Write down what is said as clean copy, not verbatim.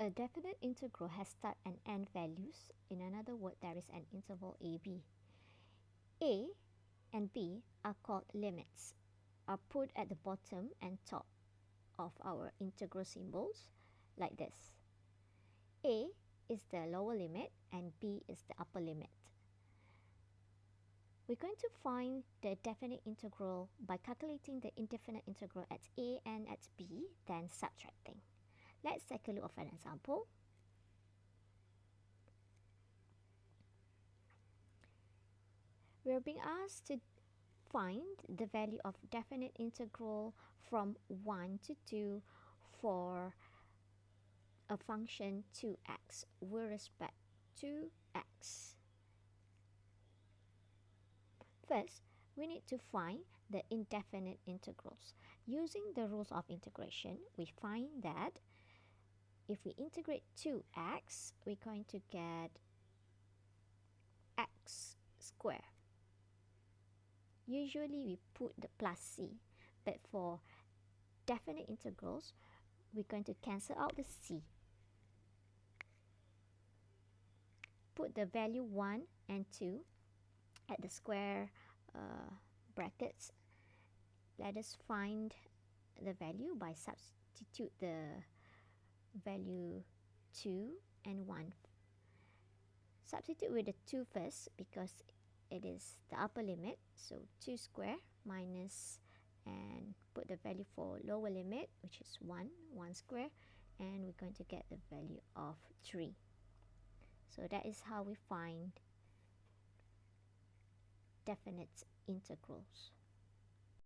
A definite integral has start and end values. In another word, there is an interval AB. A and B are called limits, are put at the bottom and top of our integral symbols like this. A is the lower limit and B is the upper limit. We're going to find the definite integral by calculating the indefinite integral at A and at B, then subtracting. Let's take a look at an example. We're being asked to find the value of definite integral from 1 to 2 for a function 2x with respect to x. First, we need to find the indefinite integrals. Using the rules of integration, we find that if we integrate 2x, we're going to get x squared. Usually we put the plus c, but for definite integrals, we're going to cancel out the c. Put the value 1 and 2 at the square brackets. Let us find the value by substitute the value 2 and 1. Substitute with the 2 first because it is the upper limit, so 2 square minus, and put the value for lower limit, which is 1 square, and we're going to get the value of 3. So that is how we find definite integrals.